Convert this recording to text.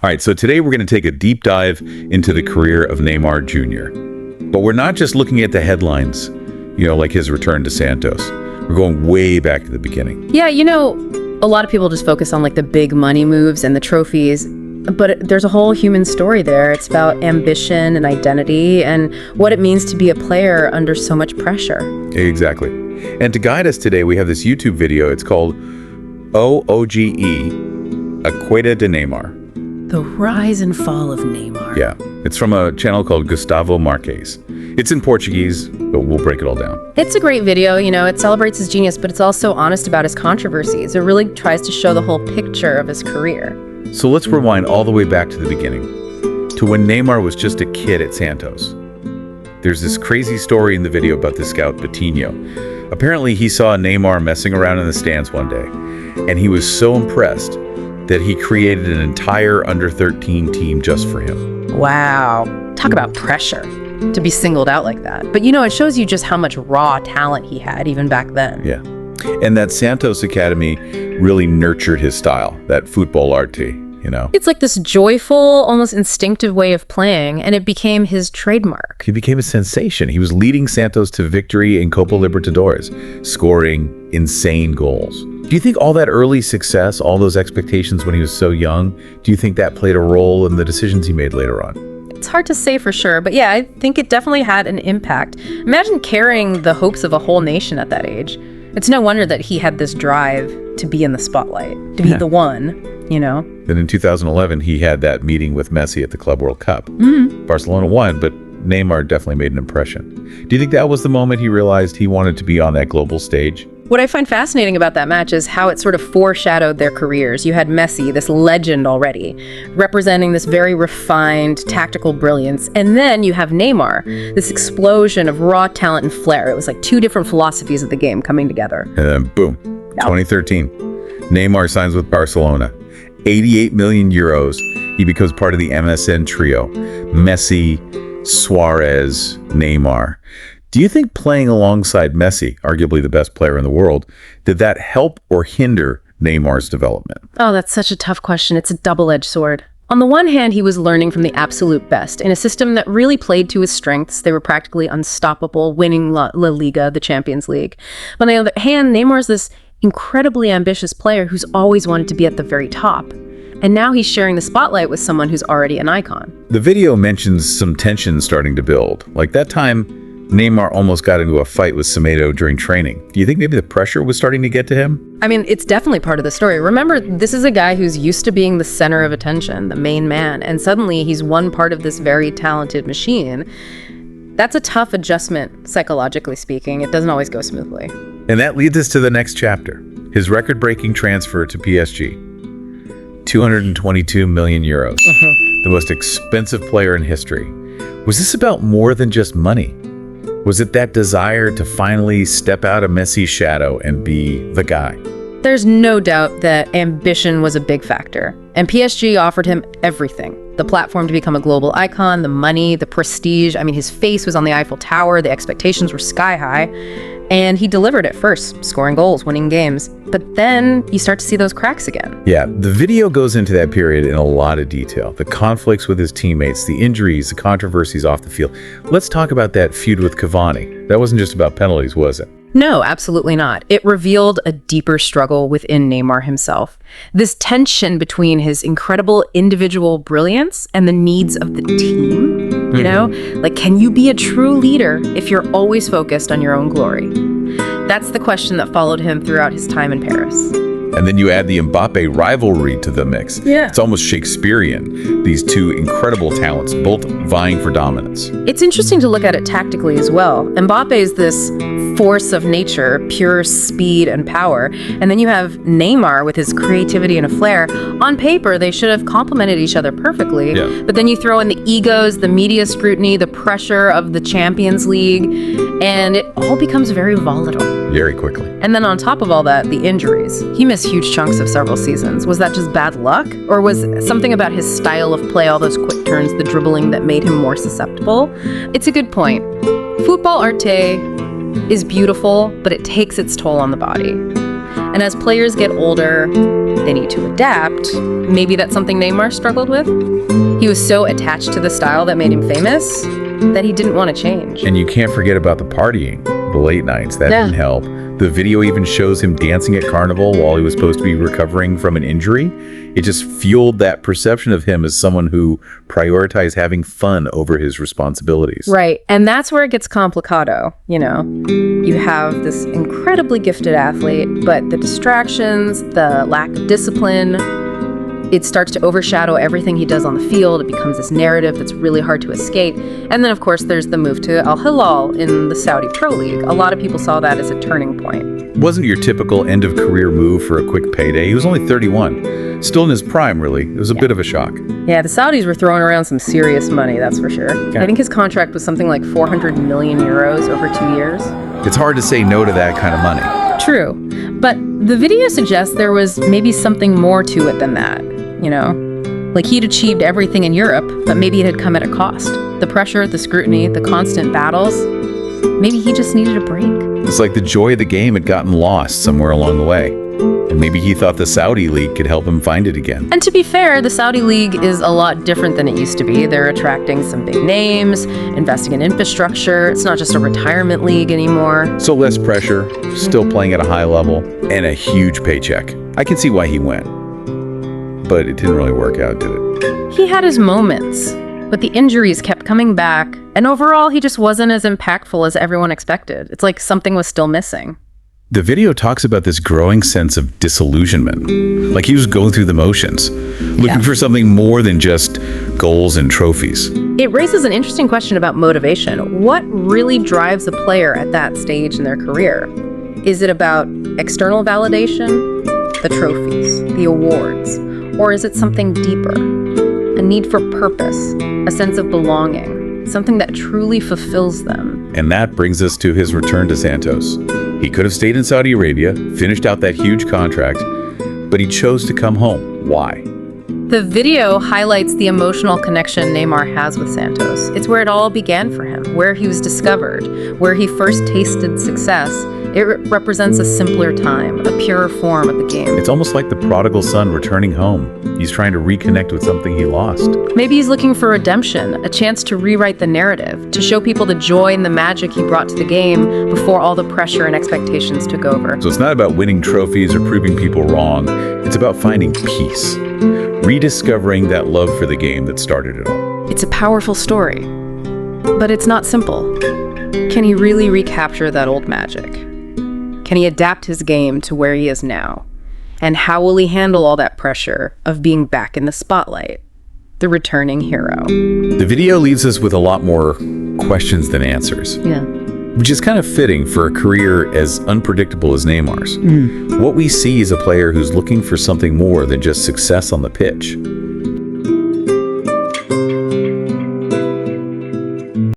All right, so today we're going to take a deep dive into the career of Neymar Jr. But we're not just looking at the headlines, like his return to Santos. We're going way back to the beginning. Yeah, a lot of people just focus on the big money moves and the trophies, but there's a whole human story there. It's about ambition and identity and what it means to be a player under so much pressure. Exactly. And to guide us today, we have this YouTube video. It's called OOGE, Acueta de Neymar. The rise and fall of Neymar. Yeah, it's from a channel called Gustavo Marques. It's in Portuguese, but we'll break it all down. It's a great video, it celebrates his genius, but it's also honest about his controversies. It really tries to show the whole picture of his career. So let's rewind all the way back to the beginning, to when Neymar was just a kid at Santos. There's this crazy story in the video about the scout Batinho. Apparently, he saw Neymar messing around in the stands one day, and he was so impressed that he created an entire under-13 team just for him. Wow. Talk about pressure to be singled out like that. But it shows you just how much raw talent he had even back then. Yeah. And that Santos Academy really nurtured his style, that football arte, It's like this joyful, almost instinctive way of playing, and it became his trademark. He became a sensation. He was leading Santos to victory in Copa Libertadores, scoring insane goals. Do you think all that early success, all those expectations when he was so young, do you think that played a role in the decisions he made later on? It's hard to say for sure, but yeah, I think it definitely had an impact. Imagine carrying the hopes of a whole nation at that age. It's no wonder that he had this drive to be in the spotlight, to be the one, Then in 2011, he had that meeting with Messi at the Club World Cup. Mm-hmm. Barcelona won, but Neymar definitely made an impression. Do you think that was the moment he realized he wanted to be on that global stage? What I find fascinating about that match is how it sort of foreshadowed their careers. You had Messi, this legend already, representing this very refined tactical brilliance. And then you have Neymar, this explosion of raw talent and flair. It was like two different philosophies of the game coming together. And then boom, 2013, Neymar signs with Barcelona. 88 million euros. He becomes part of the MSN trio. Messi, Suarez, Neymar. Do you think playing alongside Messi, arguably the best player in the world, did that help or hinder Neymar's development? Oh, that's such a tough question. It's a double-edged sword. On the one hand, he was learning from the absolute best in a system that really played to his strengths. They were practically unstoppable, winning La Liga, the Champions League. But on the other hand, Neymar's this incredibly ambitious player who's always wanted to be at the very top. And now he's sharing the spotlight with someone who's already an icon. The video mentions some tension starting to build. Like that time, Neymar almost got into a fight with Semedo during training. Do you think maybe the pressure was starting to get to him? I mean, it's definitely part of the story. Remember, this is a guy who's used to being the center of attention, the main man, and suddenly he's one part of this very talented machine. That's a tough adjustment, psychologically speaking. It doesn't always go smoothly. And that leads us to the next chapter, his record-breaking transfer to PSG. 222 million euros, the most expensive player in history. Was this about more than just money? Was it that desire to finally step out of Messi's shadow and be the guy? There's no doubt that ambition was a big factor, and PSG offered him everything. The platform to become a global icon, the money, the prestige. I mean, his face was on the Eiffel Tower, the expectations were sky high, and he delivered at first, scoring goals, winning games. But then you start to see those cracks again. Yeah, the video goes into that period in a lot of detail. The conflicts with his teammates, the injuries, the controversies off the field. Let's talk about that feud with Cavani. That wasn't just about penalties, was it? No, absolutely not. It revealed a deeper struggle within Neymar himself. This tension between his incredible individual brilliance and the needs of the team. Like, can you be a true leader if you're always focused on your own glory? That's the question that followed him throughout his time in Paris. And then you add the Mbappe rivalry to the mix. Yeah. It's almost Shakespearean, these two incredible talents, both vying for dominance. It's interesting to look at it tactically as well. Mbappe is this force of nature, pure speed and power. And then you have Neymar with his creativity and a flair. On paper, they should have complemented each other perfectly. Yeah. But then you throw in the egos, the media scrutiny, the pressure of the Champions League, and it all becomes very volatile. Very quickly. And then on top of all that, the injuries. He missed huge chunks of several seasons. Was that just bad luck? Or was something about his style of play, all those quick turns, the dribbling that made him more susceptible? It's a good point. Football arte is beautiful, but it takes its toll on the body. And as players get older, they need to adapt. Maybe that's something Neymar struggled with. He was so attached to the style that made him famous that he didn't want to change. And you can't forget about the partying, the late nights. That didn't help. The video even shows him dancing at Carnival while he was supposed to be recovering from an injury. It just fueled that perception of him as someone who prioritized having fun over his responsibilities. Right. And that's where it gets complicado, you know. You have this incredibly gifted athlete, but the distractions, the lack of discipline, it starts to overshadow everything he does on the field. It becomes this narrative that's really hard to escape. And then, of course, there's the move to Al Hilal in the Saudi Pro League. A lot of people saw that as a turning point. It wasn't your typical end-of-career move for a quick payday. He was only 31. Still in his prime, really. It was a bit of a shock. Yeah, the Saudis were throwing around some serious money, that's for sure. I think his contract was something like 400 million euros over 2 years. It's hard to say no to that kind of money. True. But the video suggests there was maybe something more to it than that, you know? Like he'd achieved everything in Europe, but maybe it had come at a cost. The pressure, the scrutiny, the constant battles. Maybe he just needed a break. It's like the joy of the game had gotten lost somewhere along the way. And maybe he thought the Saudi League could help him find it again. And to be fair, the Saudi League is a lot different than it used to be. They're attracting some big names, investing in infrastructure. It's not just a retirement league anymore. So less pressure, still playing at a high level, and a huge paycheck. I can see why he went. But it didn't really work out, did it? He had his moments, but the injuries kept coming back, and overall he just wasn't as impactful as everyone expected. It's like something was still missing. The video talks about this growing sense of disillusionment. Like he was going through the motions, looking for something more than just goals and trophies. It raises an interesting question about motivation. What really drives a player at that stage in their career? Is it about external validation, the trophies, the awards, or is it something deeper? A need for purpose, a sense of belonging, something that truly fulfills them. And that brings us to his return to Santos. He could have stayed in Saudi Arabia, finished out that huge contract, but he chose to come home. Why? The video highlights the emotional connection Neymar has with Santos. It's where it all began for him, where he was discovered, where he first tasted success. It represents a simpler time, a purer form of the game. It's almost like the prodigal son returning home. He's trying to reconnect with something he lost. Maybe he's looking for redemption, a chance to rewrite the narrative, to show people the joy and the magic he brought to the game before all the pressure and expectations took over. So it's not about winning trophies or proving people wrong. It's about finding peace, rediscovering that love for the game that started it all. It's a powerful story, but it's not simple. Can he really recapture that old magic? Can he adapt his game to where he is now? And how will he handle all that pressure of being back in the spotlight? The returning hero. The video leaves us with a lot more questions than answers. Yeah. Which is kind of fitting for a career as unpredictable as Neymar's. What we see is a player who's looking for something more than just success on the pitch.